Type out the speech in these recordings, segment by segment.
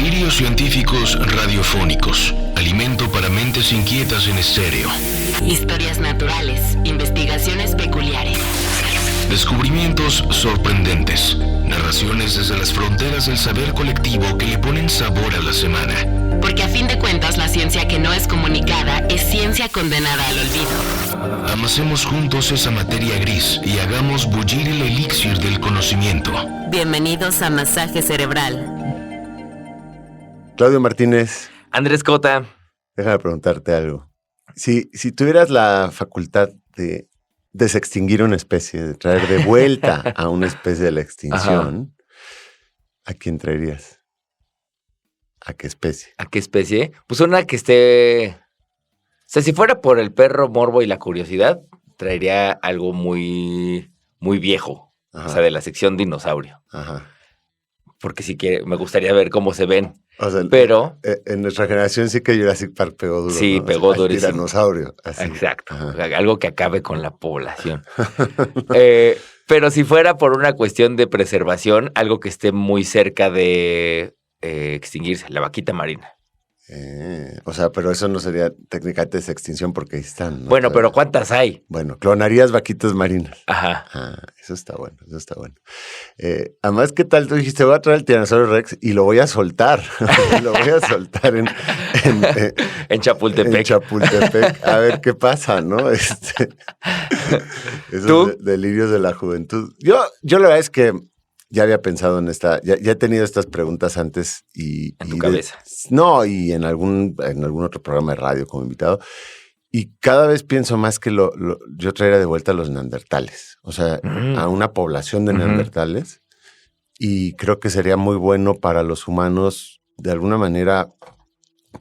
Delirios científicos radiofónicos. Alimento para mentes inquietas en estéreo. Historias naturales, investigaciones peculiares. Descubrimientos sorprendentes. Narraciones desde las fronteras del saber colectivo que le ponen sabor a la semana. Porque a fin de cuentas la ciencia que no es comunicada es ciencia condenada al olvido. Amasemos juntos esa materia gris y hagamos bullir el elixir del conocimiento. Bienvenidos a Masaje Cerebral. Claudio Martínez. Andrés Cota. Déjame preguntarte algo. Si tuvieras la facultad de desextinguir una especie, de traer de vuelta a una especie de la extinción, ¿a quién traerías? ¿A qué especie? ¿A qué especie? Pues una que esté... O sea, si fuera por el perro morbo y la curiosidad, traería algo muy, muy viejo. Ajá. O sea, de la sección dinosaurio. Ajá. Porque si quiere, me gustaría ver cómo se ven. O sea, pero... En nuestra generación sí que Jurassic Park pegó duro. Sí, ¿no? pegó Al durísimo. Tiranosaurio. Así. Exacto. Ajá. O sea, algo que acabe con la población. Pero si fuera por una cuestión de preservación, algo que esté muy cerca de extinguirse, la vaquita marina. O sea, pero eso no sería técnicamente extinción porque ahí están, ¿no? Bueno, pero ¿cuántas hay? Bueno, clonarías vaquitas marinas. Ajá. Ah, eso está bueno, eso está bueno. Además, ¿qué tal? Tú dijiste, voy a traer el Tiranosaurio Rex y lo voy a soltar. Lo voy a soltar En Chapultepec. En Chapultepec. A ver qué pasa, ¿no? Esos ¿Tú? delirios de la juventud. Yo la verdad es que ya había pensado en esta, ya he tenido estas preguntas antes y... En tu cabeza. No, y en algún otro programa de radio como invitado. Y cada vez pienso más que yo traería de vuelta a los neandertales. O sea, a una población de neandertales. Y creo que sería muy bueno para los humanos, de alguna manera,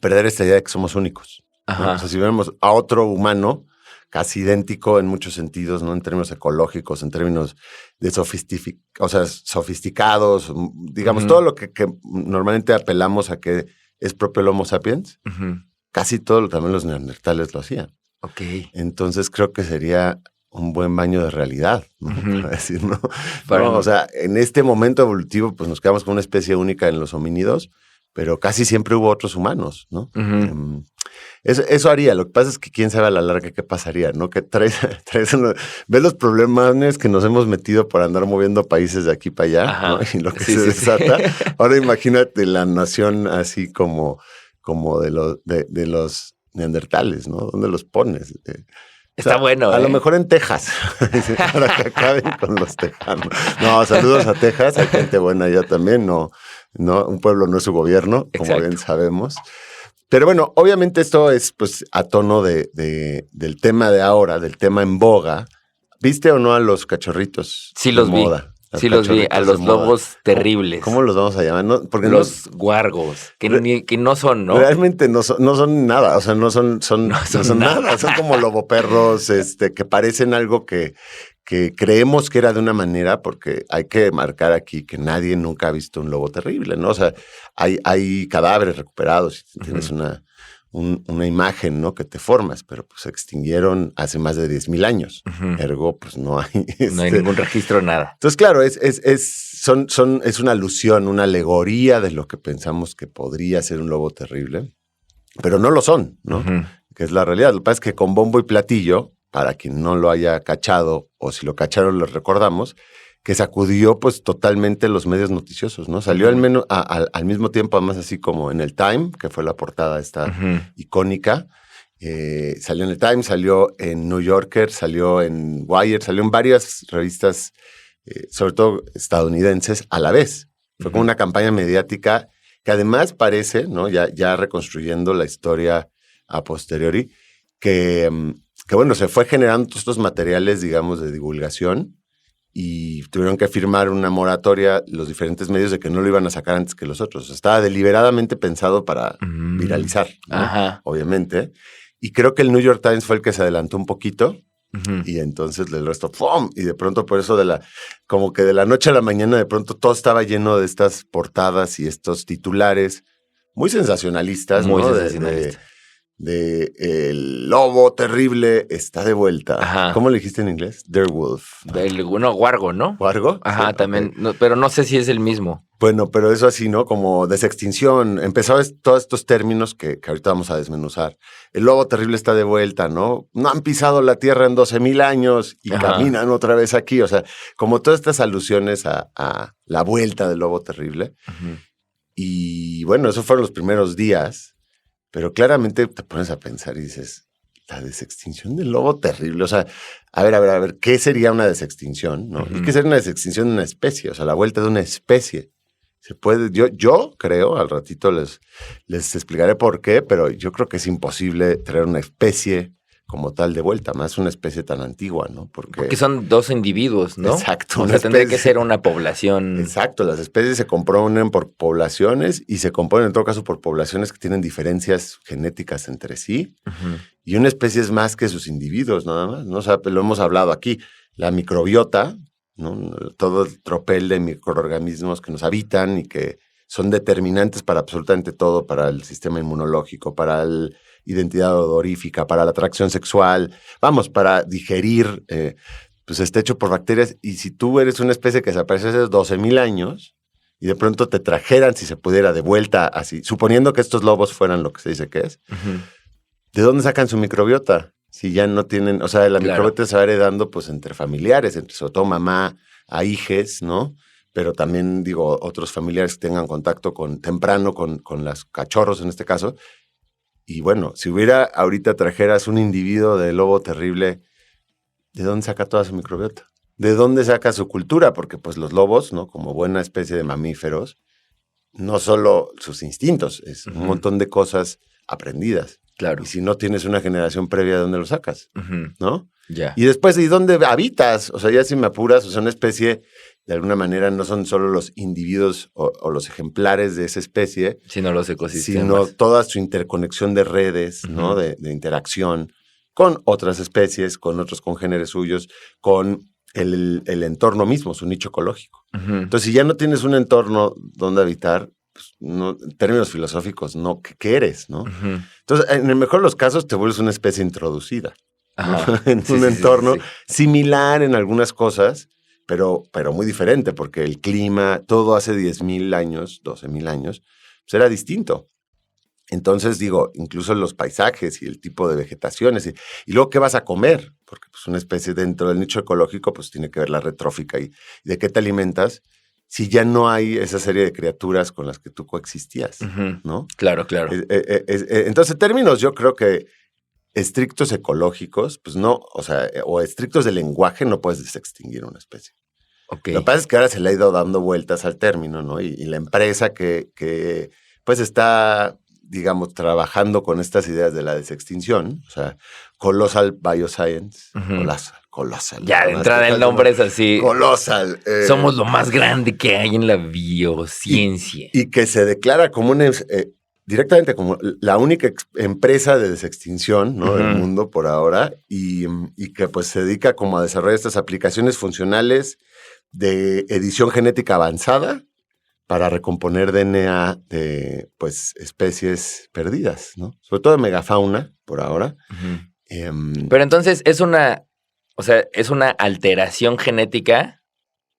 perder esta idea de que somos únicos. Ajá. O sea, si viéramos a otro humano casi idéntico en muchos sentidos, ¿no? En términos ecológicos, en términos de sofisticados, digamos, todo lo que normalmente apelamos a que es propio del Homo sapiens, casi todo también los neandertales lo hacían. Ok. Entonces creo que sería un buen baño de realidad, ¿no? Para decir, ¿no? Para No, o sea, en este momento evolutivo, pues nos quedamos con una especie única en los homínidos, pero casi siempre hubo otros humanos, ¿no? Eso haría. Lo que pasa es que quién sabe a la larga qué pasaría, ¿no? Que ves los problemas que nos hemos metido por andar moviendo países de aquí para allá, ¿no? Y lo que se desata. Sí. Ahora imagínate la nación así como de los neandertales, ¿no? ¿Dónde los pones? Está bueno. A lo mejor en Texas, para que acaben con los tejanos. No, saludos a Texas, hay gente buena allá también, no, un pueblo no es su gobierno, como Exacto. bien sabemos. Pero bueno, obviamente esto es pues a tono del tema de ahora, del tema en boga. ¿Viste o no a los cachorritos? Sí los vi. Moda? Sí los vi, a los lobos terribles. ¿Cómo los vamos a llamar? No, porque los guargos, que no son, ¿no? Realmente no son nada, o sea, no son nada. Son como loboperros que parecen algo que creemos que era de una manera, porque hay que marcar aquí que nadie nunca ha visto un lobo terrible, ¿no? O sea, hay cadáveres recuperados y tienes una imagen, ¿no? Que te formas, pero pues se extinguieron hace más de 10,000 años. Ergo, pues no hay... No hay ningún registro, nada. Entonces, claro, es una alusión, una alegoría de lo que pensamos que podría ser un lobo terrible, pero no lo son, ¿no? Que es la realidad. Lo que pasa es que con bombo y platillo, para quien no lo haya cachado, o si lo cacharon, lo recordamos, que sacudió pues totalmente los medios noticiosos, ¿no? Salió al menos al mismo tiempo, además así como en el Time, que fue la portada esta icónica. Salió en el Time, salió en New Yorker, salió en Wired, salió en varias revistas, sobre todo estadounidenses, a la vez. Fue como una campaña mediática que además parece, ¿no? Ya reconstruyendo la historia a posteriori, que bueno, se fue generando todos estos materiales, digamos, de divulgación, y tuvieron que firmar una moratoria los diferentes medios de que no lo iban a sacar antes que los otros. O sea, estaba deliberadamente pensado para viralizar, ¿no? Obviamente. Y creo que el New York Times fue el que se adelantó un poquito, y entonces el resto, ¡pum! Y de pronto por eso como que de la noche a la mañana de pronto todo estaba lleno de estas portadas y estos titulares muy sensacionalistas, muy ¿no? sensacionalistas. de el lobo terrible está de vuelta. Ajá. ¿Cómo le dijiste en inglés? Der Wolf. Wargo, ¿no? ¿Wargo? Ajá, Sí, también, okay. no, pero no sé si es el mismo. Bueno, pero eso así, ¿no? Como desextinción. Empezó todos estos términos que ahorita vamos a desmenuzar. El lobo terrible está de vuelta, ¿no? No han pisado la tierra en 12,000 años y caminan otra vez aquí. O sea, como todas estas alusiones a la vuelta del lobo terrible. Uh-huh. Y bueno, esos fueron los primeros días, pero claramente te pones a pensar y dices, la desextinción del lobo terrible. O sea, a ver, ¿qué sería una desextinción? ¿No? Uh-huh. ¿Y qué sería una desextinción de una especie? O sea, la vuelta de una especie. Se puede, yo creo, al ratito les explicaré por qué, pero yo creo que es imposible traer una especie como tal de vuelta, más una especie tan antigua, ¿no? Porque son dos individuos, ¿no? Exacto. O sea, tendría que ser una población. Exacto, las especies se componen por poblaciones y se componen en todo caso por poblaciones que tienen diferencias genéticas entre sí. Uh-huh. Y una especie es más que sus individuos, nada más, ¿no? O sea, lo hemos hablado aquí, la microbiota, ¿no? Todo el tropel de microorganismos que nos habitan y que son determinantes para absolutamente todo, para el sistema inmunológico, para la identidad odorífica, para la atracción sexual, vamos, para digerir, pues está hecho por bacterias. Y si tú eres una especie que desapareció hace 12,000 años y de pronto te trajeran, si se pudiera, de vuelta así, suponiendo que estos lobos fueran lo que se dice que es, uh-huh. ¿De dónde sacan su microbiota? Si ya no tienen, o sea, la microbiota se va heredando pues entre familiares, entre sobre todo mamá a hijes, ¿no? Pero también, digo, otros familiares que tengan contacto temprano con los cachorros en este caso. Y bueno, si hubiera ahorita trajeras un individuo de lobo terrible, ¿de dónde saca toda su microbiota? ¿De dónde saca su cultura? Porque pues los lobos, ¿no? Como buena especie de mamíferos, no solo sus instintos, es un montón de cosas aprendidas. Claro. Y si no tienes una generación previa, ¿de dónde lo sacas? Uh-huh. ¿No? Yeah. Y después, ¿y dónde habitas? O sea, ya si me apuras, o sea, una especie, de alguna manera, no son solo los individuos o los ejemplares de esa especie, sino los ecosistemas. Sino toda su interconexión de redes, uh-huh. ¿no? De interacción con otras especies, con otros congéneres suyos, con el entorno mismo, su nicho ecológico. Uh-huh. Entonces, si ya no tienes un entorno donde habitar, pues, no, en términos filosóficos, no, ¿qué eres? ¿no? Uh-huh. Entonces, en el mejor de los casos, te vuelves una especie introducida. ¿no? En un entorno similar en algunas cosas, pero muy diferente, porque el clima, todo hace 10,000 años, 12,000 años, pues era distinto. Entonces, digo, incluso los paisajes y el tipo de vegetaciones. Y luego, ¿qué vas a comer? Porque pues, una especie dentro del nicho ecológico, pues tiene que ver la retrófica y de qué te alimentas, si ya no hay esa serie de criaturas con las que tú coexistías, uh-huh. ¿no? Claro, claro. Entonces, en términos, yo creo que estrictos ecológicos, pues no, o sea, o estrictos de lenguaje, no puedes desextinguir una especie. Okay. Lo que pasa es que ahora se le ha ido dando vueltas al término, ¿no? Y la empresa que pues está, digamos, trabajando con estas ideas de la desextinción, o sea, Colossal Bioscience, uh-huh. Colossal. Ya, de entrada el nombre es así. Colossal. Somos lo más grande que hay en la biociencia. Y que se declara como directamente como la única empresa de desextinción, ¿no? Uh-huh. del mundo por ahora, y que pues se dedica como a desarrollar estas aplicaciones funcionales de edición genética avanzada para recomponer DNA de pues especies perdidas, ¿no? Sobre todo de megafauna por ahora. Uh-huh. Pero entonces es una alteración genética,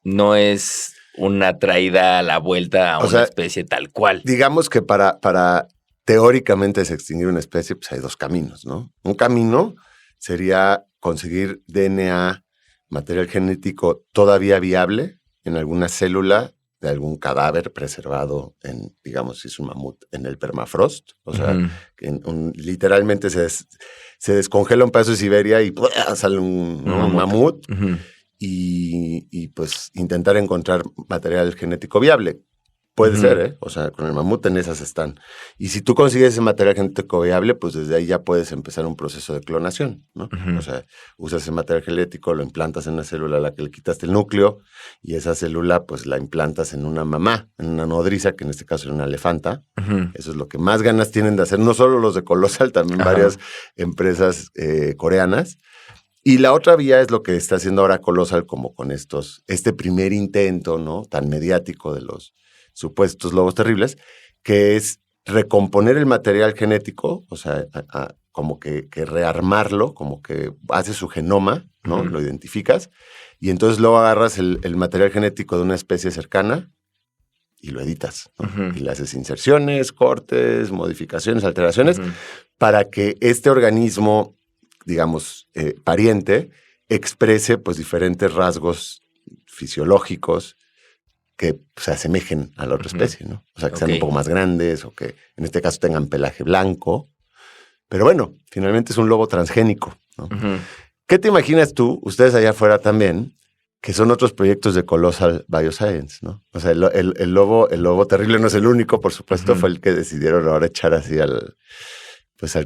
no es una traída a la vuelta a una especie tal cual. Digamos que para teóricamente desextinguir una especie, pues hay dos caminos, ¿no? Un camino sería conseguir DNA, material genético todavía viable en alguna célula de algún cadáver preservado en, digamos, si es un mamut, en el permafrost. O sea, uh-huh. que literalmente se descongela un pedazo de Siberia y sale un mamut. Uh-huh. Y pues intentar encontrar material genético viable. Puede uh-huh. ser, ¿eh? O sea, con el mamut en esas están. Y si tú consigues ese material genético viable, pues desde ahí ya puedes empezar un proceso de clonación, ¿no? Uh-huh. O sea, usas ese material genético, lo implantas en una célula a la que le quitaste el núcleo y esa célula pues la implantas en una mamá, en una nodriza, que en este caso es una elefanta. Uh-huh. Eso es lo que más ganas tienen de hacer, no solo los de Colossal, también uh-huh. varias empresas coreanas. Y la otra vía es lo que está haciendo ahora Colossal como con este primer intento, ¿no? Tan mediático de los supuestos lobos terribles, que es recomponer el material genético, o sea, como que rearmarlo, como que hace su genoma, ¿no? Ujú. Lo identificas, y entonces luego agarras el material genético de una especie cercana y lo editas, ¿no? Ujú. Y le haces inserciones, cortes, modificaciones, alteraciones, Ujú. para que este organismo, digamos, pariente, exprese pues diferentes rasgos fisiológicos que se asemejen a la otra Ujú. especie, ¿no? O sea, que sean Ok. un poco más grandes o que en este caso tengan pelaje blanco. Pero bueno, finalmente es un lobo transgénico, ¿no? Ujú. ¿Qué te imaginas tú, ustedes allá afuera también, que son otros proyectos de Colossal Bioscience, ¿no? O sea, el lobo terrible no es el único, por supuesto, Ujú. fue el que decidieron ahora echar así al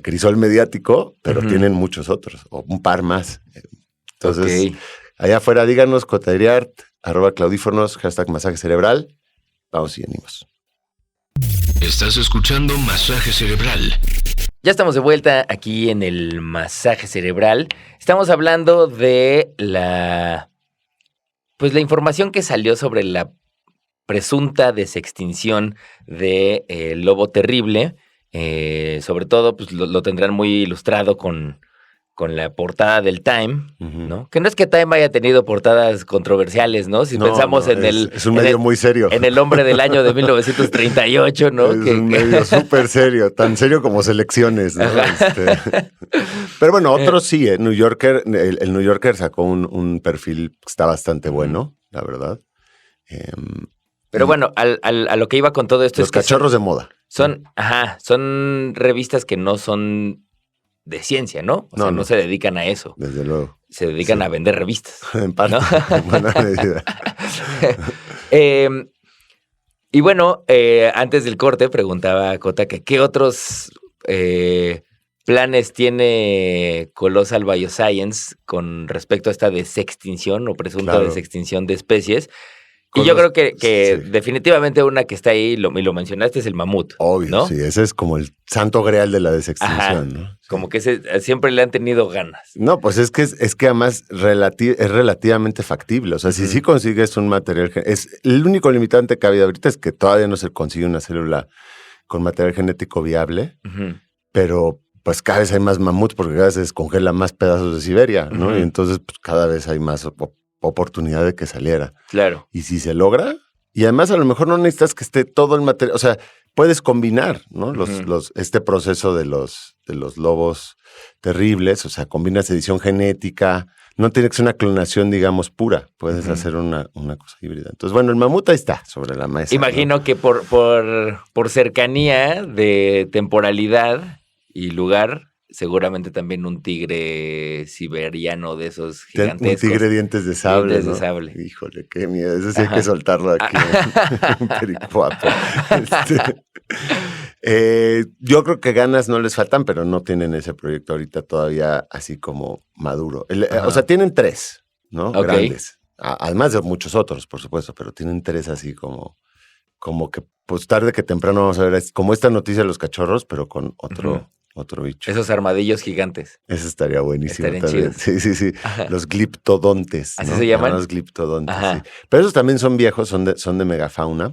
crisol mediático, pero Ujú. tienen muchos otros, o un par más. Entonces, Ok. allá afuera, díganos, Cotadriart, @claudífonos, #masaje cerebral. Vamos y venimos. Estás escuchando Masaje Cerebral. Ya estamos de vuelta aquí en el masaje cerebral. Estamos hablando de la información que salió sobre la presunta desextinción de el lobo terrible. Sobre todo, pues lo tendrán muy ilustrado con la portada del Time, Ujú. ¿no? Que no es que Time haya tenido portadas controversiales, ¿no? Si No, pensamos no, en es un medio muy serio. en el hombre del año de 1938, ¿no? Es un medio súper serio, tan serio como selecciones, ¿no? Pero bueno, otros sí, New Yorker, el New Yorker sacó un perfil que está bastante bueno, la verdad. Pero Y bueno, a lo que iba con todo esto los es que cachorros de moda. son revistas que no son de ciencia, ¿no? O sea, no se dedican a eso. Desde luego. Se dedican Sí. a vender revistas. En parte, ¿no? en buena medida. Y bueno, antes del corte preguntaba Cota que qué otros planes tiene Colossal Bioscience con respecto a esta desextinción o presunta desextinción de especies. Y yo creo que sí. definitivamente una que está ahí, y lo mencionaste, es el mamut. Obvio, ¿no? sí, ese es como el santo grial de la desextinción, Ajá, ¿no? Sí. Como que siempre le han tenido ganas. No, pues es que además es relativamente factible. O sea, si sí consigues un material, es el único limitante que ha habido ahorita es que todavía no se consigue una célula con material genético viable, pero pues cada vez hay más mamuts porque cada vez se descongela más pedazos de Siberia, ¿no? Y entonces pues, cada vez hay más oportunidad de que saliera. Claro. Y si se logra, y además a lo mejor no necesitas que esté todo el material, o sea, puedes combinar, ¿no? Este proceso de los lobos terribles, o sea, combinas edición genética, no tiene que ser una clonación, digamos, pura, puedes hacer una cosa híbrida. Entonces, bueno, el mamut ahí está sobre la mesa. Imagino, ¿no? Que por cercanía de temporalidad y lugar, seguramente también un tigre siberiano de esos gigantescos. Un tigre dientes de sable. Dientes ¿no? de sable. Híjole, qué miedo. Ese sí hay que soltarlo aquí. Un pericuato. Yo creo que ganas no les faltan, pero no tienen ese proyecto ahorita todavía así como maduro. O sea, tienen 3, ¿no? Okay. Grandes. Además de muchos otros, por supuesto, pero tienen 3 así como que pues tarde que temprano vamos a ver, como esta noticia de los cachorros, pero con otro bicho. Esos armadillos gigantes. Eso estaría buenísimo. Estarían también. chidos. Sí. Los gliptodontes. ¿Así ¿no? se llaman? Los gliptodontes, sí. Pero esos también son viejos, son de megafauna.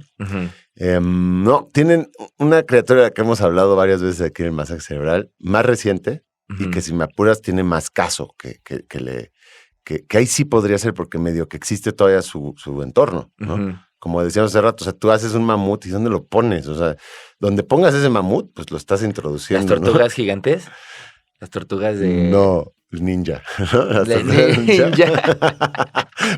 No, tienen una criatura de la que hemos hablado varias veces aquí en el masaje cerebral, más reciente, y que si me apuras tiene más caso, que ahí sí podría ser, porque medio que existe todavía su entorno, ¿no? Como decíamos hace rato, o sea, tú haces un mamut y ¿dónde lo pones? O sea, donde pongas ese mamut, pues lo estás introduciendo. ¿Las tortugas gigantes? Las tortugas de... No, ninja. Ninja.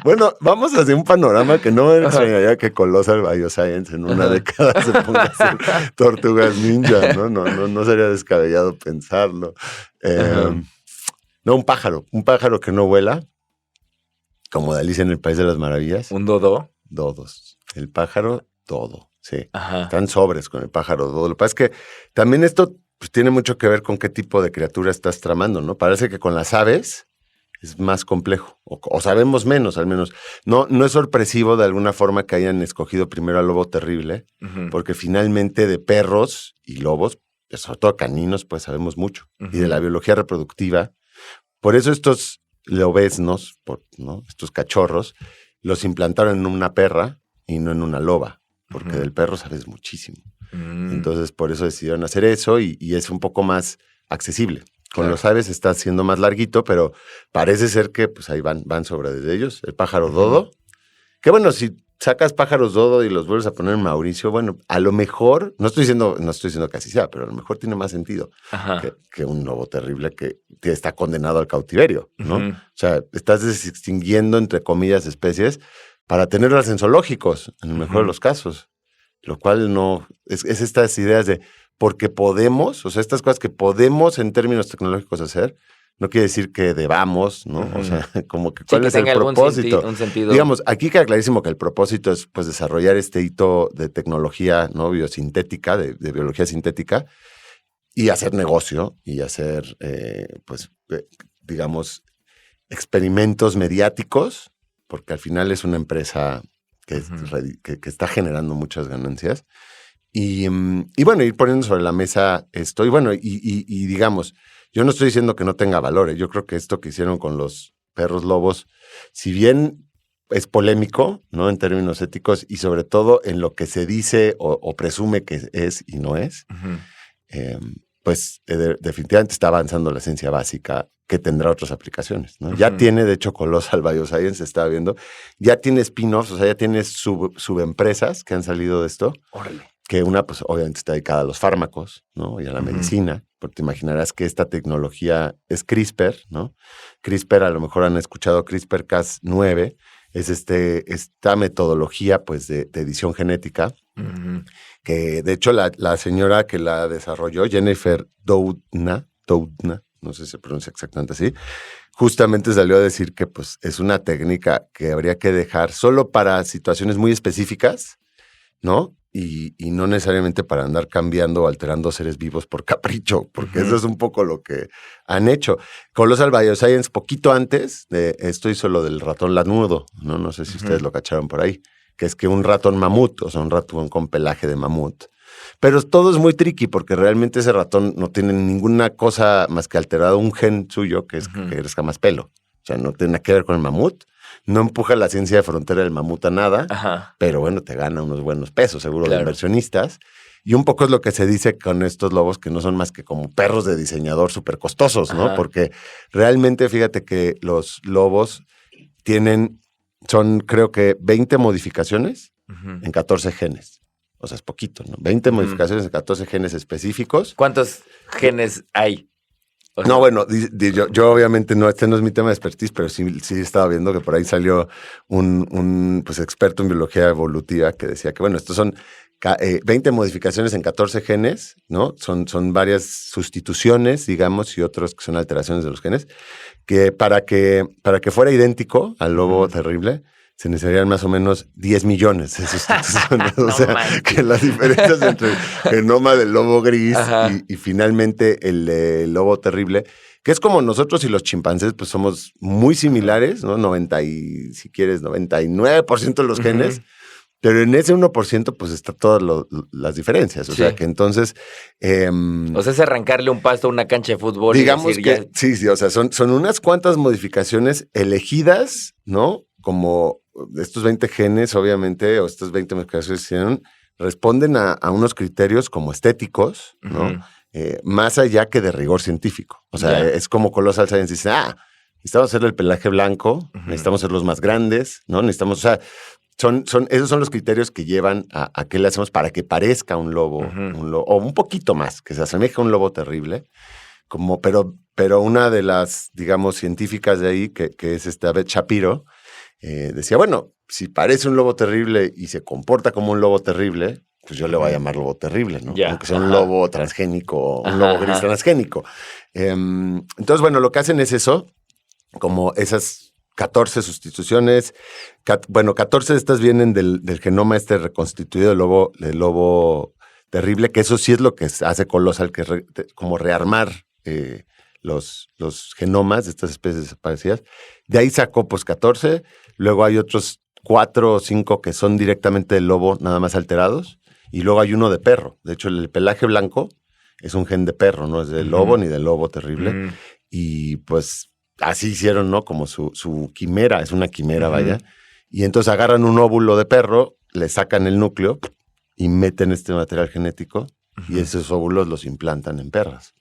Bueno, vamos a hacer un panorama que no me extrañaría que Colossal Bioscience en una década se ponga a hacer tortugas ninja, ¿no? No sería descabellado pensarlo. No, un pájaro que no vuela, como de Alicia en el País de las Maravillas. ¿Un dodo? Dodos. El pájaro, dodo, sí. Ajá. Están sobres con el pájaro dodo. Lo que pasa es que también esto pues, tiene mucho que ver con qué tipo de criatura estás tramando, ¿no? Parece que con las aves es más complejo, o sabemos menos, al menos. No es sorpresivo de alguna forma que hayan escogido primero al lobo terrible, porque finalmente de perros y lobos, sobre todo caninos, pues sabemos mucho. Y de la biología reproductiva. Por eso estos lobesnos, ¿no? Estos cachorros, los implantaron en una perra y no en una loba, porque del perro sabes muchísimo. Entonces, por eso decidieron hacer eso y es un poco más accesible. Con los aves está siendo más larguito, pero parece ser que pues ahí van sobre de ellos. El pájaro dodo. Que bueno, si sacas pájaros dodo y los vuelves a poner en Mauricio, bueno, a lo mejor, no estoy diciendo que así sea, pero a lo mejor tiene más sentido que un lobo terrible que está condenado al cautiverio, ¿no? O sea, estás extinguiendo, entre comillas, especies para tenerlas en zoológicos, en el mejor de los casos. Lo cual no, es estas ideas de porque podemos, o sea, estas cosas que podemos en términos tecnológicos hacer, no quiere decir que debamos, ¿no? O sea, como que cuál es el propósito. Un sentido. Digamos, aquí queda clarísimo que el propósito es pues desarrollar este hito de tecnología, ¿no? Biosintética, de biología sintética, y hacer negocio, y hacer, digamos, experimentos mediáticos, porque al final es una empresa que está generando muchas ganancias. Y bueno, ir poniendo sobre la mesa esto. Y bueno, y digamos, yo no estoy diciendo que no tenga valor. Yo creo que esto que hicieron con los perros lobos, si bien es polémico, ¿no? En términos éticos y sobre todo en lo que se dice o presume que es y no es, definitivamente está avanzando la ciencia básica que tendrá otras aplicaciones, ¿no? Ya tiene, de hecho, Colossal Bioscience, estaba viendo, ya tiene spin-offs, o sea, ya tiene subempresas que han salido de esto. Órale. Que una, pues, obviamente está dedicada a los fármacos, ¿no? Y a la medicina, porque te imaginarás que esta tecnología es CRISPR, ¿no? CRISPR, a lo mejor han escuchado CRISPR-Cas9, es esta metodología, pues, de edición genética, que, de hecho, la señora que la desarrolló, Jennifer Doudna, no sé si se pronuncia exactamente así, justamente salió a decir que, pues, es una técnica que habría que dejar solo para situaciones muy específicas, ¿no? Y no necesariamente para andar cambiando o alterando seres vivos por capricho, porque eso es un poco lo que han hecho. Colossal Bioscience, poquito antes de esto hizo lo del ratón lanudo, ¿no? No sé si ustedes lo cacharon por ahí, que es que un ratón mamut, o sea, un ratón con pelaje de mamut. Pero todo es muy tricky porque realmente ese ratón no tiene ninguna cosa más que alterado un gen suyo que es que crezca más pelo. O sea, no tiene nada que ver con el mamut. No empuja la ciencia de frontera del mamut a nada, pero bueno, te gana unos buenos pesos, seguro, de inversionistas. Y un poco es lo que se dice con estos lobos, que no son más que como perros de diseñador súper costosos, ¿no? Porque realmente, fíjate que los lobos son creo que 20 modificaciones en 14 genes. O sea, es poquito, ¿no? 20 modificaciones en 14 genes específicos. ¿Cuántos genes hay? O sea, no, bueno, yo obviamente no, este no es mi tema de expertise, pero sí estaba viendo que por ahí salió un pues, experto en biología evolutiva que decía que, bueno, estos son 20 modificaciones en 14 genes, ¿no? Son varias sustituciones, digamos, y otros que son alteraciones de los genes, que para que fuera idéntico al lobo terrible, se necesitarían más o menos 10 millones de sustituciones. O sea, que las diferencias entre el genoma del lobo gris y finalmente el lobo terrible, que es como nosotros y los chimpancés, pues somos muy similares, ¿no? 99% de los genes, pero en ese 1% pues está todas las diferencias. O sea, que entonces... o sea, es arrancarle un pasto a una cancha de fútbol. Digamos y que sí, o sea, son unas cuantas modificaciones elegidas, ¿no? Como estos 20 genes, obviamente, o estas 20 modificaciones que hicieron, responden a unos criterios como estéticos, ¿no? Más allá que de rigor científico. O sea, es como Colossal Science dice, necesitamos hacerle el pelaje blanco, necesitamos ser los más grandes, ¿no? Necesitamos, o sea, esos son los criterios que llevan a qué le hacemos para que parezca un lobo, o un poquito más, que se asemeje a un lobo terrible, pero una de las, digamos, científicas de ahí, que es esta Beth Shapiro, decía, bueno, si parece un lobo terrible y se comporta como un lobo terrible, pues yo le voy a llamar lobo terrible, ¿no? Aunque sea un lobo transgénico, un lobo gris transgénico. Entonces, bueno, lo que hacen es eso, como esas 14 sustituciones. 14 de estas vienen del genoma reconstituido del lobo terrible, que eso sí es lo que hace Colossal, que es como rearmar los genomas de estas especies desaparecidas. De ahí sacó pues 14, luego hay otros 4 o 5 que son directamente del lobo, nada más alterados, y luego hay uno de perro. De hecho, el pelaje blanco es un gen de perro, no es del lobo ni del lobo terrible. Y pues así hicieron, ¿no? Como su quimera, es una quimera, vaya. Y entonces agarran un óvulo de perro, le sacan el núcleo y meten este material genético y esos óvulos los implantan en perras.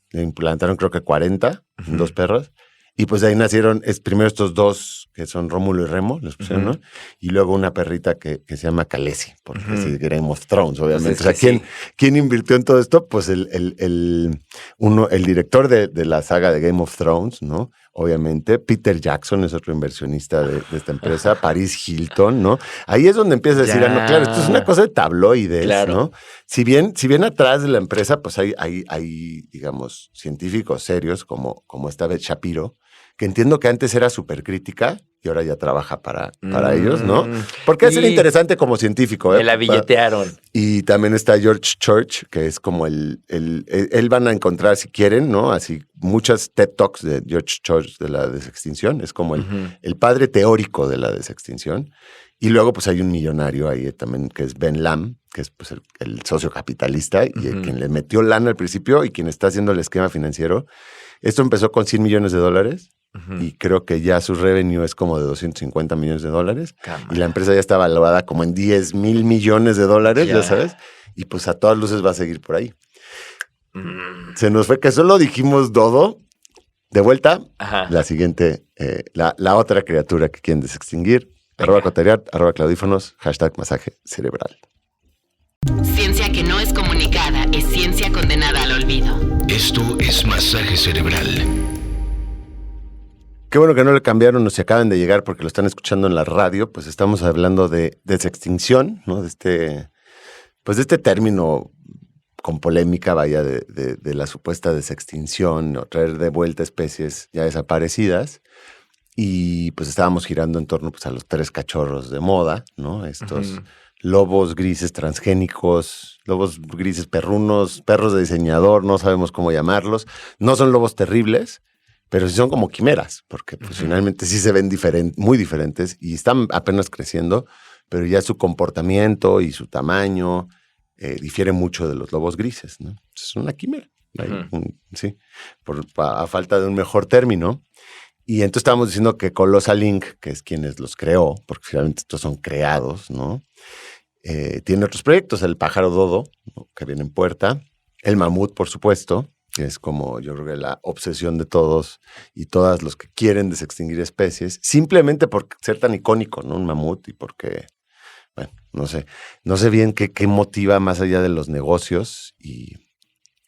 Le implantaron creo que 40 en 2 perras. Y pues de ahí nacieron primero estos 2 que son Rómulo y Remo, les pusieron, ¿no? Y luego una perrita que se llama Khaleesi, porque es Game of Thrones, obviamente. Pues o sea, ¿quién invirtió en todo esto? Pues el director de la saga de Game of Thrones, ¿no? Obviamente. Peter Jackson es otro inversionista de esta empresa. Paris Hilton, ¿no? Ahí es donde empieza a decir, no, claro, esto es una cosa de tabloides, claro, ¿no? Si bien atrás de la empresa, pues hay digamos, científicos serios como esta Beth Shapiro, que entiendo que antes era súper crítica y ahora ya trabaja para ellos, ¿no? Porque es interesante como científico. Me la billetearon. Y también está George Church, que es como él van a encontrar, si quieren, ¿no? Así, muchas TED Talks de George Church de la desextinción. Es como el padre teórico de la desextinción. Y luego, pues, hay un millonario ahí también, que es Ben Lam, que es pues, el socio capitalista y quien le metió lana al principio y quien está haciendo el esquema financiero. Esto empezó con $100 millones y creo que ya su revenue es como de $250 millones. Cámara. Y la empresa ya está valuada como en $10,000 millones, ya sabes. Y pues a todas luces va a seguir por ahí. Se nos fue que solo dijimos Dodo. De vuelta, la siguiente, la otra criatura que quieren desextinguir. @Cotariat, @Claudífonos, #masaje cerebral. Ciencia que no es comunicada es ciencia condenada al olvido. Esto es Masaje Cerebral. Qué bueno que no le cambiaron o se acaban de llegar porque lo están escuchando en la radio. Pues estamos hablando de desextinción, ¿no? De este término con polémica, vaya, de la supuesta desextinción o traer de vuelta especies ya desaparecidas. Y pues estábamos girando en torno pues, a los 3 cachorros de moda, ¿no? Estos lobos grises transgénicos, lobos grises perrunos, perros de diseñador, no sabemos cómo llamarlos. No son lobos terribles, pero sí son como quimeras, porque pues, finalmente sí se ven muy diferentes y están apenas creciendo, pero ya su comportamiento y su tamaño difiere mucho de los lobos grises, ¿no? Es una quimera, sí, a falta de un mejor término. Y entonces estábamos diciendo que Colossal Inc., que es quienes los creó, porque finalmente estos son creados, ¿no? Tiene otros proyectos, el pájaro dodo, ¿no? Que viene en puerta, el mamut, por supuesto, que es como yo creo que la obsesión de todos y todas los que quieren desextinguir especies, simplemente por ser tan icónico, ¿no? Un mamut y porque, bueno, no sé bien qué motiva más allá de los negocios y,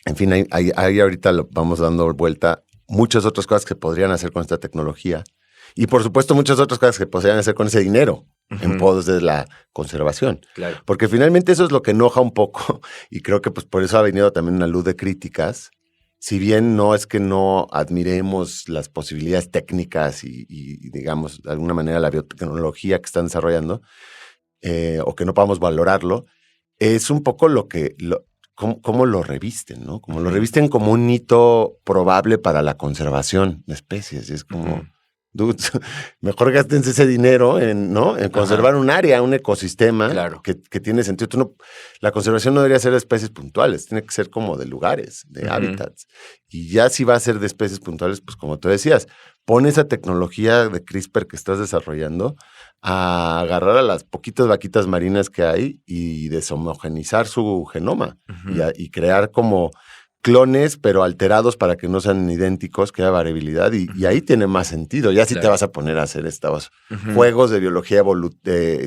en fin, ahí ahorita lo vamos dando vuelta. Muchas otras cosas que podrían hacer con esta tecnología y, por supuesto, muchas otras cosas que podrían hacer con ese dinero en pos de la conservación. Claro. Porque finalmente eso es lo que enoja un poco y creo que pues por eso ha venido también una luz de críticas. Si bien no es que no admiremos las posibilidades técnicas y digamos, de alguna manera la biotecnología que están desarrollando o que no podamos valorarlo, es un poco cómo lo revisten, ¿no? Como lo revisten como un hito probable para la conservación de especies. Y es como, dude, mejor gástense ese dinero en conservar un área, un ecosistema que tiene sentido. La conservación no debería ser de especies puntuales, tiene que ser como de lugares, de hábitats. Y ya si va a ser de especies puntuales, pues como tú decías, pon esa tecnología de CRISPR que estás desarrollando a agarrar a las poquitas vaquitas marinas que hay y deshomogenizar su genoma y crear como clones, pero alterados para que no sean idénticos, que haya variabilidad y ahí tiene más sentido. Ya si te vas a poner a hacer estos juegos de biología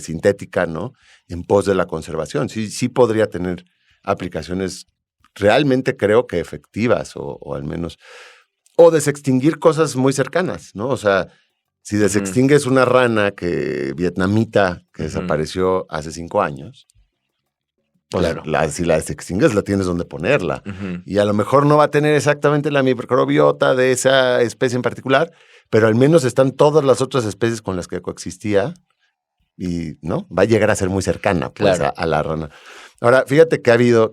sintética, ¿no? En pos de la conservación. Sí podría tener aplicaciones realmente creo que efectivas o al menos, o desextinguir cosas muy cercanas, ¿no? O sea, si desextingues una rana vietnamita que desapareció hace 5 años, pues si la desextingues la tienes donde ponerla. Y a lo mejor no va a tener exactamente la microbiota de esa especie en particular, pero al menos están todas las otras especies con las que coexistía y no va a llegar a ser muy cercana pues, a la rana. Ahora, fíjate que ha habido,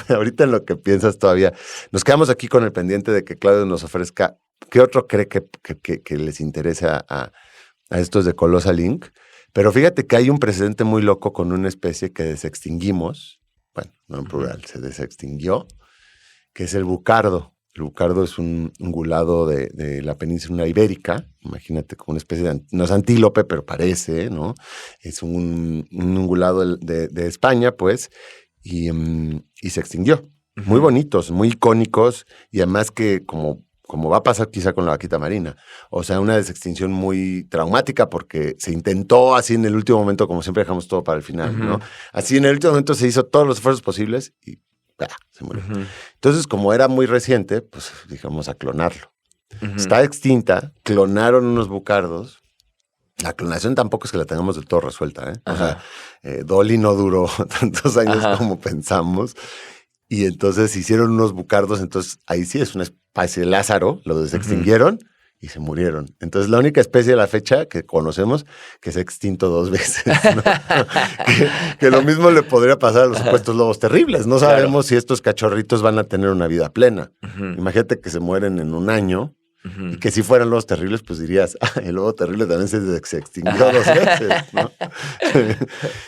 ahorita en lo que piensas todavía, nos quedamos aquí con el pendiente de que Claudio nos ofrezca, ¿qué otro cree que les interesa a estos de Colossal Inc.? Pero fíjate que hay un precedente muy loco con una especie que desextinguimos, bueno, no en plural, se desextinguió, que es el bucardo. El bucardo es un ungulado de la península ibérica. Imagínate, como una especie de... No es antílope, pero parece, ¿no? Es un ungulado de España, pues, y se extinguió. Muy bonitos, muy icónicos, y además que como va a pasar quizá con la vaquita marina. O sea, una desextinción muy traumática porque se intentó así en el último momento, como siempre dejamos todo para el final, ¿no? Así en el último momento se hizo todos los esfuerzos posibles y se murió. Entonces, como era muy reciente, pues dijimos a clonarlo. Está extinta, clonaron unos bucardos. La clonación tampoco es que la tengamos del todo resuelta, ¿eh? O sea, Dolly no duró tantos años como pensamos. Y entonces hicieron unos bucardos, entonces ahí sí es una especie de Lázaro, lo desextinguieron y se murieron. Entonces la única especie de la fecha que conocemos que se ha extinto 2 veces, ¿no? que lo mismo le podría pasar a los supuestos lobos terribles. No sabemos si estos cachorritos van a tener una vida plena. Imagínate que se mueren en 1 año. Y que si fueran lobos terribles, pues dirías, el lobo terrible también se extinguió 2 veces, ¿no?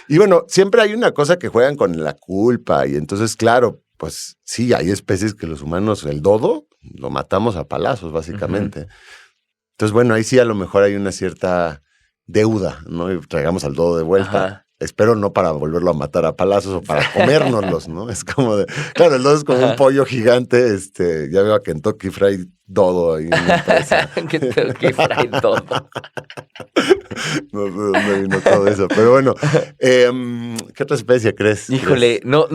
Y bueno, siempre hay una cosa que juegan con la culpa. Y entonces, claro, pues sí, hay especies que los humanos, el dodo, lo matamos a palazos, básicamente. Entonces, bueno, ahí sí a lo mejor hay una cierta deuda, ¿no? Y traigamos al dodo de vuelta. Espero no para volverlo a matar a palazos o para comérnoslos, ¿no? Es como de... Claro, el dodo es como un pollo gigante. Ya veo a Kentucky Fried Dodo ahí en la empresa. Kentucky Fried Dodo. No sé de dónde vino todo eso. Pero bueno, ¿qué otra especie crees? Híjole, no.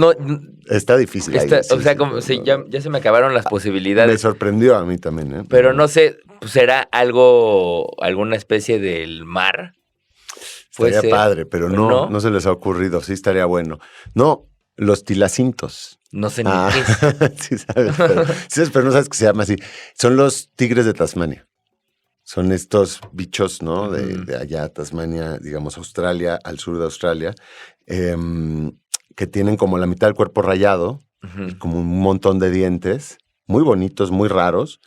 Está difícil. O sea, como ya se me acabaron las posibilidades. Me sorprendió a mí también, ¿eh? Pero no sé, ¿será alguna especie del mar? Estaría padre, pero no se les ha ocurrido. Sí, estaría bueno. No, los tilacintos. No sé ni qué es. Sí, sabes, pero no sabes que se llama así. Son los tigres de Tasmania. Son estos bichos, ¿no? De allá, Tasmania, digamos, Australia, al sur de Australia, que tienen como la mitad del cuerpo rayado, como un montón de dientes, muy bonitos, muy raros.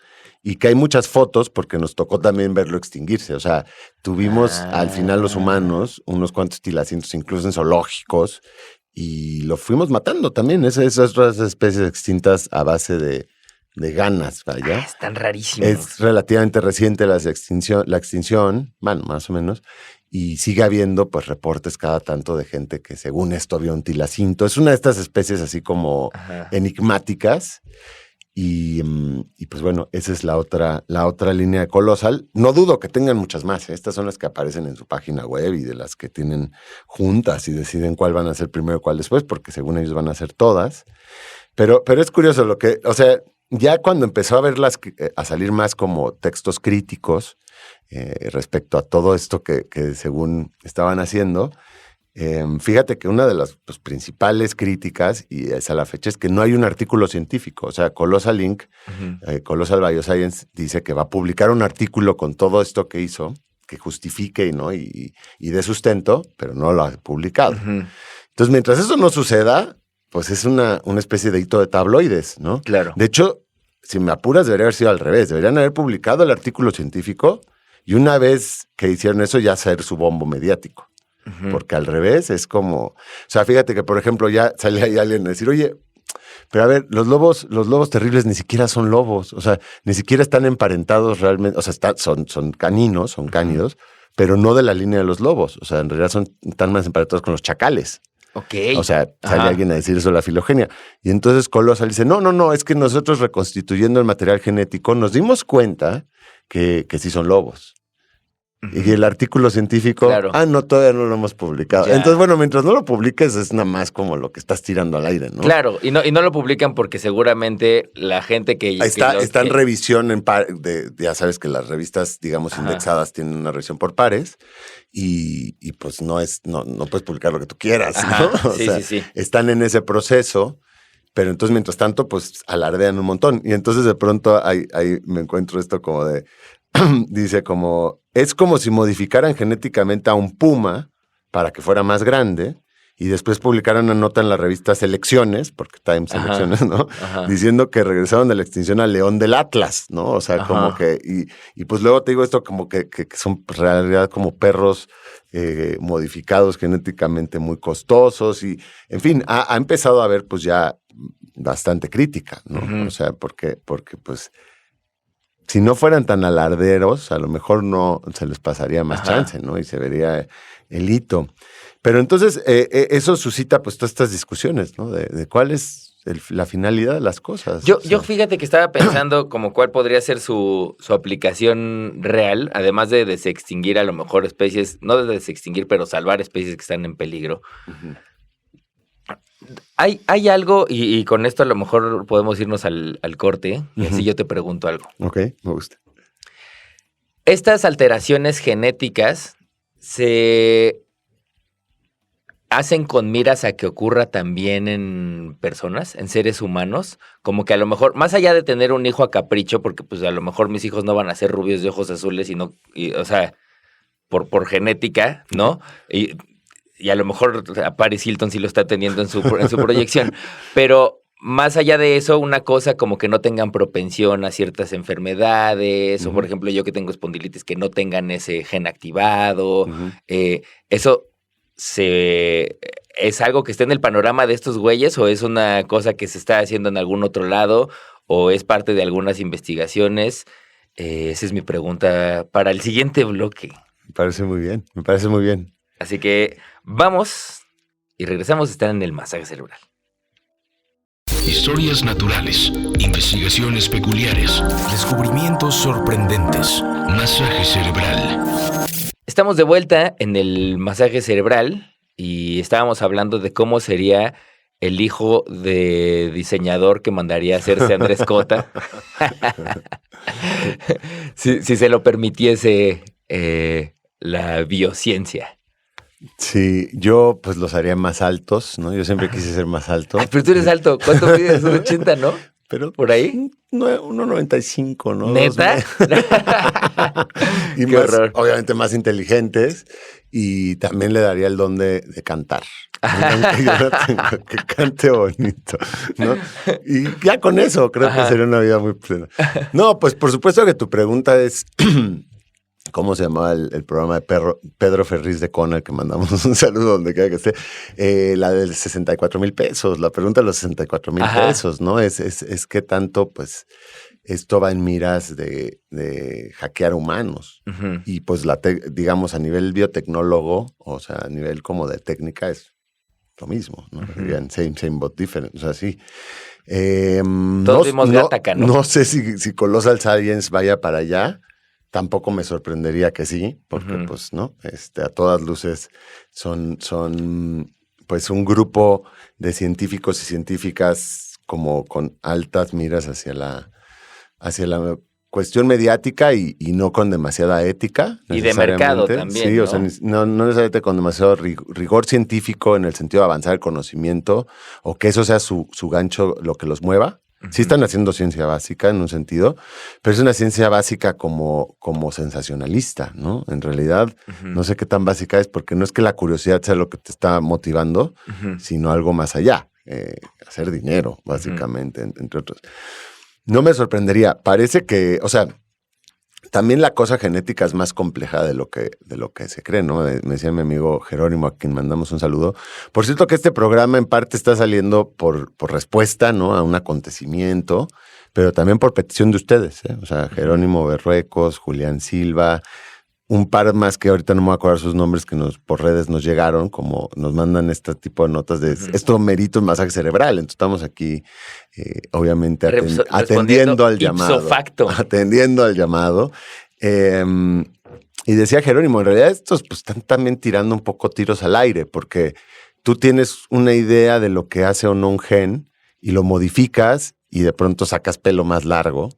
Y que hay muchas fotos porque nos tocó también verlo extinguirse. O sea, tuvimos al final los humanos unos cuantos tilacintos, incluso en zoológicos, y lo fuimos matando también. Esas otras especies extintas a base de ganas, vaya. Están rarísimos. Es relativamente reciente la extinción, bueno, más o menos, y sigue habiendo pues reportes cada tanto de gente que según esto vio un tilacinto. Es una de estas especies así como enigmáticas. Y pues bueno, esa es la otra línea de Colossal. No dudo que tengan muchas más, ¿eh? Estas son las que aparecen en su página web y de las que tienen juntas y deciden cuál van a ser primero y cuál después, porque según ellos van a ser todas. Pero es curioso o sea, ya cuando empezó a salir más como textos críticos respecto a todo esto que según estaban haciendo, fíjate que una de las principales críticas, y es a la fecha, es que no hay un artículo científico. O sea, Colossal Inc., Colossal Bioscience, dice que va a publicar un artículo con todo esto que hizo, que justifique, ¿no? y dé sustento, pero no lo ha publicado. Entonces, mientras eso no suceda, pues es una especie de hito de tabloides, ¿no? Claro. De hecho, si me apuras, debería haber sido al revés. Deberían haber publicado el artículo científico y una vez que hicieron eso, ya hacer su bombo mediático. Porque al revés es como... O sea, fíjate que, por ejemplo, ya sale ahí alguien a decir, oye, pero a ver, los lobos terribles ni siquiera son lobos. O sea, ni siquiera están emparentados realmente. O sea, son caninos, son cánidos, pero no de la línea de los lobos. O sea, en realidad están más emparentados con los chacales. Ok. O sea, sale alguien a decir eso, la filogenia. Y entonces Colossal dice, no, es que nosotros reconstituyendo el material genético nos dimos cuenta que sí son lobos. Y el artículo científico, no, todavía no lo hemos publicado. Ya. Entonces, bueno, mientras no lo publiques es nada más como lo que estás tirando al aire, ¿no? Claro, y no lo publican porque seguramente la gente que... Está en revisión, ya sabes que las revistas, digamos, indexadas tienen una revisión por pares y pues no puedes publicar lo que tú quieras, ¿no? Sí. Están en ese proceso, pero entonces, mientras tanto, pues alardean un montón. Y entonces de pronto ahí me encuentro esto como de... Dice como, es como si modificaran genéticamente a un puma para que fuera más grande y después publicaran una nota en la revista Selecciones, porque Time Selecciones, ¿no? Diciendo que regresaron de la extinción al león del Atlas, ¿no? O sea, como que, y pues luego te digo esto como que son en realidad como perros modificados genéticamente muy costosos y, en fin, ha empezado a haber pues ya bastante crítica, ¿no? O sea, porque pues si no fueran tan alarderos, a lo mejor no se les pasaría más chance, ¿no? Y se vería el hito. Pero entonces eso suscita pues todas estas discusiones, ¿no? De cuál es la finalidad de las cosas. Yo fíjate que estaba pensando como cuál podría ser su aplicación real, además de desextinguir a lo mejor especies, no de desextinguir, pero salvar especies que están en peligro. Uh-huh. Hay algo, y con esto a lo mejor podemos irnos al corte, y así yo te pregunto algo. Ok, me gusta. Estas alteraciones genéticas se hacen con miras a que ocurra también en personas, en seres humanos, como que a lo mejor, más allá de tener un hijo a capricho, porque pues a lo mejor mis hijos no van a ser rubios de ojos azules, o sea, por genética, ¿no? Y a lo mejor a Paris Hilton sí lo está teniendo en su proyección, pero más allá de eso, una cosa como que no tengan propensión a ciertas enfermedades, o por ejemplo yo que tengo espondilitis, que no tengan ese gen activado, eso... ¿Es algo que está en el panorama de estos güeyes o es una cosa que se está haciendo en algún otro lado o es parte de algunas investigaciones? Esa es mi pregunta para el siguiente bloque. Me parece muy bien. Así que vamos y regresamos a estar en el masaje cerebral. Historias naturales, investigaciones peculiares, descubrimientos sorprendentes, masaje cerebral. Estamos de vuelta en el masaje cerebral y estábamos hablando de cómo sería el hijo de diseñador que mandaría a hacerse Andrés Cota si se lo permitiese la biociencia. Sí, yo pues los haría más altos, ¿no? Yo siempre quise ser más alto. Ay, pero tú eres alto. ¿Cuánto mides? 1.80, ¿no? Pero ¿por ahí? 1.95, ¿no? ¿Neta? Y qué más, horror. obviamente más inteligentes. Y también le daría el don de cantar. Aunque yo no tengo, que cante bonito, ¿no? Y ya con eso creo que sería una vida muy plena. No, pues por supuesto que tu pregunta es... ¿Cómo se llamaba el programa de Pedro Ferriz de Cona, que mandamos un saludo donde quiera que esté? La del 64,000 pesos, la pregunta de los 64,000 pesos, ¿no? Es qué tanto, pues, esto va en miras de hackear humanos. Uh-huh. Y pues, digamos, a nivel biotecnólogo, o sea, a nivel como de técnica, es lo mismo, ¿no? Uh-huh. Same but different, o sea, sí. Todos vimos Gattaca, ¿no? No sé si Colossal Science vaya para allá. Tampoco me sorprendería que sí, porque pues, ¿no? A todas luces son pues un grupo de científicos y científicas como con altas miras hacia la cuestión mediática y no con demasiada ética. Y de mercado también, sí, ¿no? O sea, no necesariamente con demasiado rigor científico en el sentido de avanzar el conocimiento o que eso sea su gancho lo que los mueva. Sí están haciendo ciencia básica en un sentido, pero es una ciencia básica como sensacionalista, ¿no? En realidad, no sé qué tan básica es, porque no es que la curiosidad sea lo que te está motivando, sino algo más allá, hacer dinero, básicamente, entre otros. No me sorprendería, parece que, o sea, también la cosa genética es más compleja de lo que se cree, ¿no? Me decía mi amigo Jerónimo, a quien mandamos un saludo. Por cierto que este programa en parte está saliendo por respuesta, ¿no? A un acontecimiento, pero también por petición de ustedes, ¿eh? O sea, Jerónimo Berruecos, Julián Silva, un par más que ahorita no me voy a acordar sus nombres, que por redes nos llegaron, como nos mandan este tipo de notas de esto merito un masaje cerebral. Entonces estamos aquí, obviamente, atendiendo al llamado. Facto. Atendiendo al llamado. Y decía Jerónimo, en realidad estos pues, están también tirando un poco tiros al aire, porque tú tienes una idea de lo que hace o no un gen y lo modificas y de pronto sacas pelo más largo,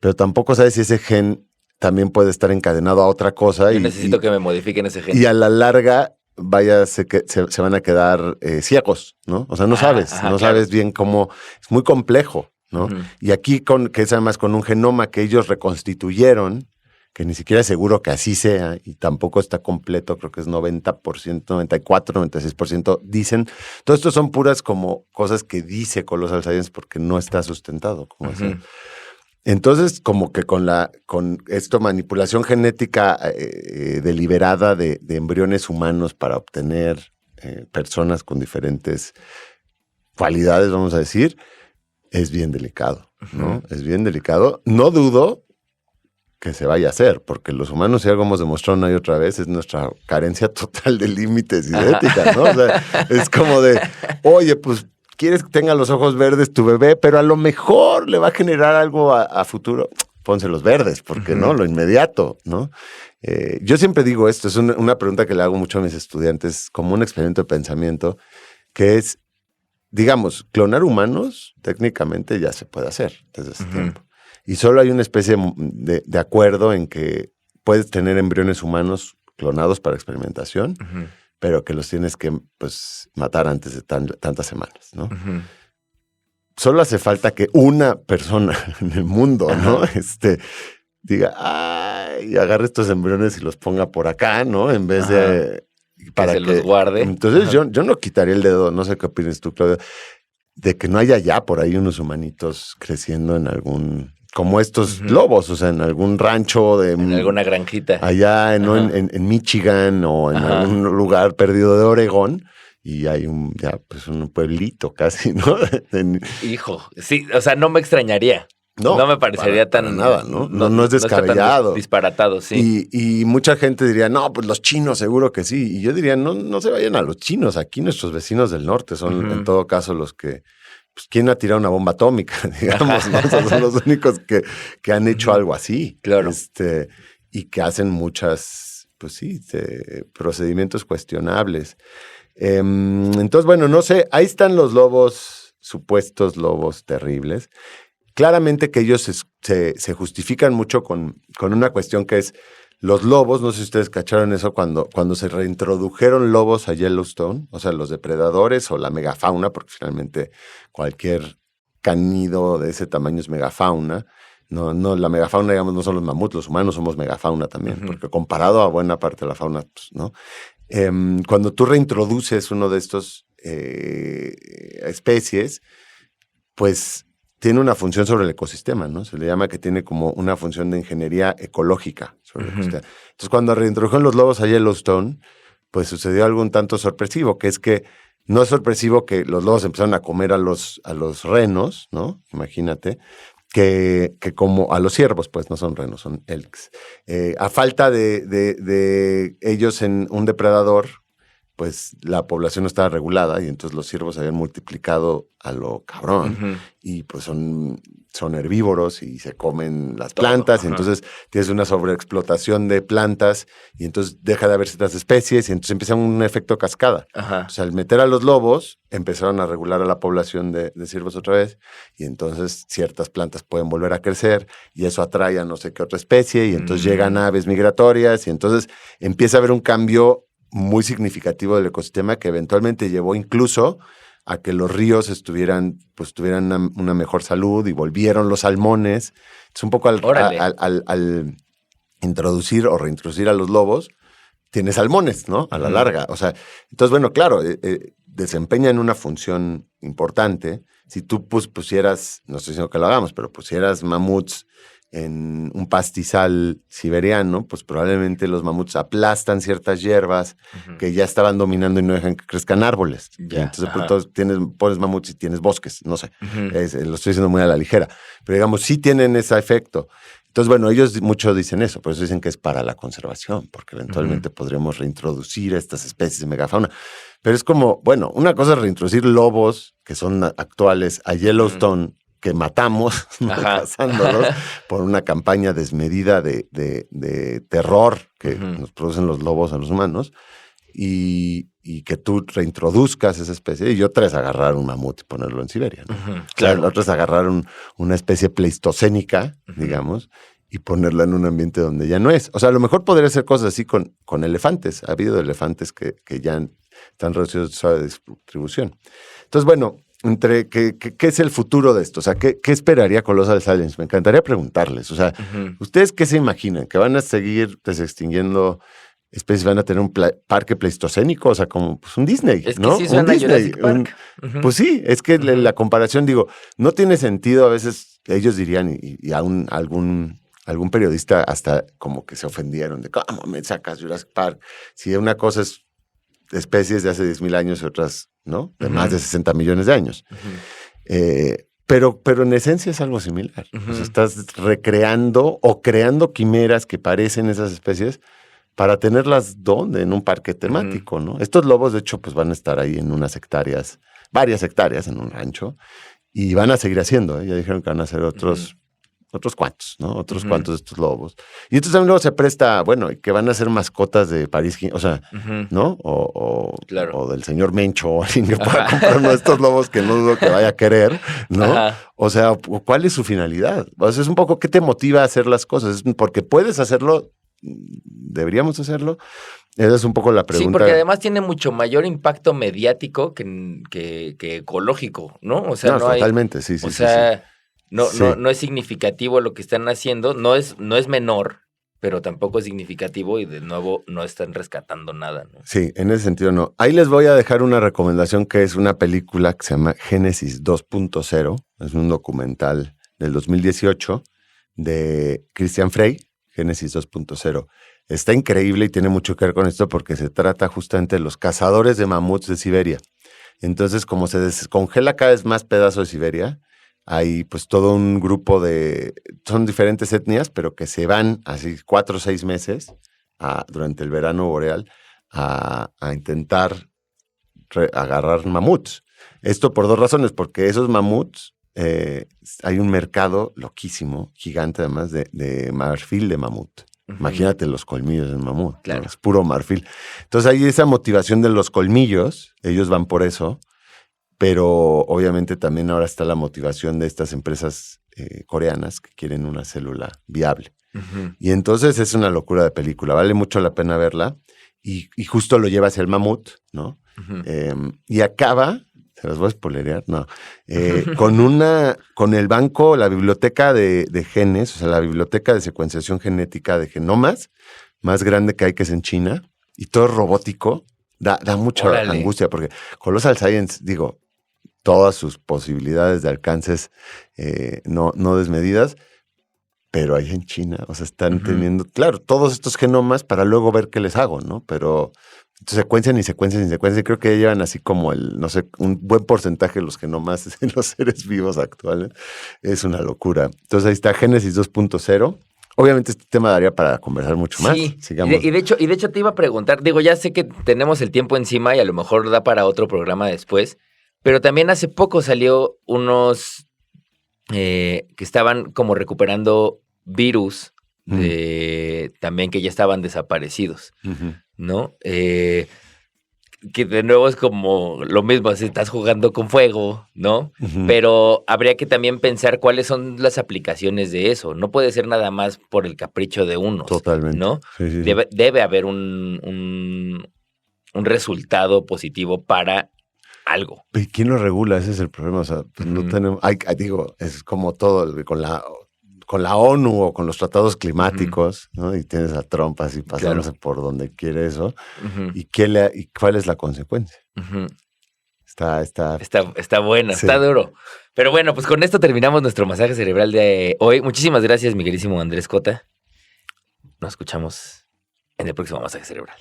pero tampoco sabes si ese gen también puede estar encadenado a otra cosa. Yo necesito que me modifiquen ese gen. Y a la larga, se van a quedar ciegos, ¿no? O sea, no sabes bien cómo. Es muy complejo, ¿no? Y aquí, que es además con un genoma que ellos reconstituyeron, que ni siquiera es seguro que así sea, y tampoco está completo, creo que es 90%, 94%, 96%, dicen. Todo esto son puras como cosas que dice Colossal Science porque no está sustentado, como así. Entonces, como que con esto, manipulación genética deliberada de embriones humanos para obtener personas con diferentes cualidades, vamos a decir, es bien delicado, ¿no? Es bien delicado. No dudo que se vaya a hacer, porque los humanos, si algo hemos demostrado una y otra vez, es nuestra carencia total de límites y de ética, ¿no? O sea, es como de, oye, pues, quieres que tenga los ojos verdes tu bebé, pero a lo mejor le va a generar algo a futuro. Pónselos verdes, porque no, lo inmediato, ¿no? Yo siempre digo esto, es una pregunta que le hago mucho a mis estudiantes, como un experimento de pensamiento, que es, digamos, clonar humanos, técnicamente ya se puede hacer desde ese tiempo. Y solo hay una especie de acuerdo en que puedes tener embriones humanos clonados para experimentación, pero que los tienes que, pues, matar antes de tantas semanas, ¿no? Solo hace falta que una persona en el mundo, ¿no? Diga, ay, agarre estos embriones y los ponga por acá, ¿no? En vez de... Para que los guarde. Entonces yo no quitaría el dedo, no sé qué opinas tú, Claudia, de que no haya ya por ahí unos humanitos creciendo en algún... Como estos lobos, o sea, en algún rancho en alguna granjita. Allá en Michigan o en algún lugar perdido de Oregón. Y hay un pueblito casi, ¿no? Hijo, sí, o sea, no me extrañaría. No me parecería para nada, ¿no? No es descabellado. No está tan disparatado, sí. Y mucha gente diría, no, pues los chinos seguro que sí. Y yo diría, no se vayan a los chinos. Aquí nuestros vecinos del norte son en todo caso los que... Pues, ¿quién ha tirado una bomba atómica? Digamos, ¿no? O sea, son los únicos que han hecho algo así. Claro. Y que hacen muchas, pues sí, procedimientos cuestionables. Entonces, bueno, no sé, ahí están los lobos, supuestos lobos terribles. Claramente que ellos se justifican mucho con una cuestión que es los lobos, no sé si ustedes cacharon eso, cuando se reintrodujeron lobos a Yellowstone, o sea, los depredadores o la megafauna, porque finalmente cualquier canido de ese tamaño es megafauna. No, la megafauna, digamos, no son los mamuts, los humanos somos megafauna también, porque comparado a buena parte de la fauna, pues, ¿no? Cuando tú reintroduces uno de estos especies, pues tiene una función sobre el ecosistema, ¿no? Se le llama que tiene como una función de ingeniería ecológica sobre el ecosistema. Entonces, cuando reintrodujeron los lobos a Yellowstone, pues sucedió algo un tanto sorpresivo, que es que no es sorpresivo que los lobos empezaron a comer a los renos, ¿no? Imagínate. Que como a los ciervos, pues no son renos, son elks. A falta de ellos en un depredador, pues la población no estaba regulada y entonces los ciervos se habían multiplicado a lo cabrón y pues son herbívoros y se comen las plantas y entonces tienes una sobreexplotación de plantas y entonces deja de haber ciertas especies y entonces empieza un efecto cascada. O sea, al meter a los lobos empezaron a regular a la población de ciervos otra vez y entonces ciertas plantas pueden volver a crecer y eso atrae a no sé qué otra especie y entonces llegan aves migratorias y entonces empieza a haber un cambio muy significativo del ecosistema que eventualmente llevó incluso a que los ríos tuvieran una mejor salud y volvieron los salmones. Es un poco al introducir o reintroducir a los lobos, tiene salmones, ¿no? A la larga. O sea, entonces, bueno, claro, desempeñan una función importante. Si tú pusieras, no estoy diciendo que lo hagamos, pero pusieras mamuts en un pastizal siberiano, pues probablemente los mamuts aplastan ciertas hierbas que ya estaban dominando y no dejan que crezcan árboles. Entonces, pones mamuts y tienes bosques, no sé. Lo estoy diciendo muy a la ligera. Pero digamos, sí tienen ese efecto. Entonces, bueno, ellos mucho dicen eso, por eso dicen que es para la conservación, porque eventualmente podríamos reintroducir estas especies de megafauna. Pero es como, bueno, una cosa es reintroducir lobos, que son actuales, a Yellowstone, que matamos, cazándolos por una campaña desmedida de terror que nos producen los lobos a los humanos, y que tú reintroduzcas esa especie. Y otra es agarrar un mamut y ponerlo en Siberia, ¿no? Claro. La otra es agarrar una especie pleistocénica, digamos, y ponerla en un ambiente donde ya no es. O sea, a lo mejor podría hacer cosas así con elefantes. Ha habido elefantes que ya están reducidos a distribución. Entonces, bueno, ¿qué es el futuro de esto? O sea, ¿qué esperaría Colossal Science? Me encantaría preguntarles. O sea, ¿ustedes qué se imaginan? ¿Que van a seguir desextinguiendo especies? ¿Van a tener un parque pleistocénico? O sea, como pues, un Disney, es que ¿no? sí suena Jurassic Park. Pues sí, es que la comparación, digo, no tiene sentido. A veces ellos dirían, y algún periodista hasta como que se ofendieron de ¿cómo me sacas Jurassic Park? Si una cosa es especies de hace 10,000 años y otras, ¿no? De más de 60 millones de años. Pero en esencia es algo similar. O sea, estás recreando o creando quimeras que parecen esas especies para tenerlas ¿dónde? En un parque temático, ¿no? Estos lobos, de hecho, pues van a estar ahí en unas hectáreas, varias hectáreas en un rancho, y van a seguir haciendo, ¿eh? Ya dijeron que van a hacer otros cuantos, ¿no? Otros cuantos de estos lobos. Y entonces también luego se presta, bueno, que van a ser mascotas de París, o sea, ¿no? Claro. O del señor Mencho, o alguien que pueda comprar uno de estos lobos que no dudo que vaya a querer, ¿no? Ajá. O sea, ¿cuál es su finalidad? O sea, es un poco qué te motiva a hacer las cosas. Porque puedes hacerlo, deberíamos hacerlo. Esa es un poco la pregunta. Sí, porque además tiene mucho mayor impacto mediático que ecológico, ¿no? O sea, no hay... Totalmente, sí. O sea... No es significativo lo que están haciendo, no es menor, pero tampoco es significativo y de nuevo no están rescatando nada, ¿no? Sí, en ese sentido no. Ahí les voy a dejar una recomendación que es una película que se llama Génesis 2.0. Es un documental del 2018 de Christian Frey, Génesis 2.0. Está increíble y tiene mucho que ver con esto porque se trata justamente de los cazadores de mamuts de Siberia. Entonces, como se descongela cada vez más pedazo de Siberia, hay pues todo un grupo son diferentes etnias, pero que se van así 4 o 6 meses durante el verano boreal a intentar agarrar mamuts. Esto por 2 razones, porque esos mamuts, hay un mercado loquísimo, gigante además, de marfil de mamut. Imagínate los colmillos del mamut, claro. ¿no? Es puro marfil. Entonces hay esa motivación de los colmillos, ellos van por eso. Pero obviamente también ahora está la motivación de estas empresas coreanas que quieren una célula viable. Y entonces es una locura de película. Vale mucho la pena verla. Y justo lo lleva hacia el mamut, ¿no? Y acaba, ¿se las voy a spoilerear? No. Con el banco, la biblioteca de genes, o sea, la biblioteca de secuenciación genética de genomas más grande que hay, que es en China. Y todo es robótico. Da mucha angustia porque Colossal Science, digo, todas sus posibilidades de alcances no desmedidas, pero ahí en China, o sea, están teniendo, claro, todos estos genomas para luego ver qué les hago, ¿no? Pero secuencian y creo que llevan así como un buen porcentaje de los genomas en los seres vivos actuales. Es una locura. Entonces ahí está Génesis 2.0. Obviamente este tema daría para conversar mucho más. Sí, sigamos. Y de hecho te iba a preguntar, digo, ya sé que tenemos el tiempo encima y a lo mejor da para otro programa después, pero también hace poco salió unos que estaban como recuperando virus también que ya estaban desaparecidos, ¿no? Que de nuevo es como lo mismo, si estás jugando con fuego, ¿no? Pero habría que también pensar cuáles son las aplicaciones de eso. No puede ser nada más por el capricho de unos. Totalmente. ¿No? Sí. Debe haber un resultado positivo para algo. ¿Y quién lo regula? Ese es el problema. O sea, pues no tenemos... digo, es como todo con la ONU o con los tratados climáticos, ¿no? Y tienes a Trump así pasándose por donde quiere eso. ¿Y cuál es la consecuencia? Está bueno, sí. Está duro. Pero bueno, pues con esto terminamos nuestro masaje cerebral de hoy. Muchísimas gracias, mi queridísimo Andrés Cota. Nos escuchamos en el próximo masaje cerebral.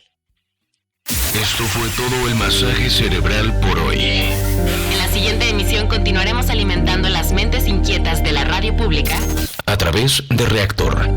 Esto fue todo el masaje cerebral por hoy. En la siguiente emisión continuaremos alimentando las mentes inquietas de la radio pública a través de Reactor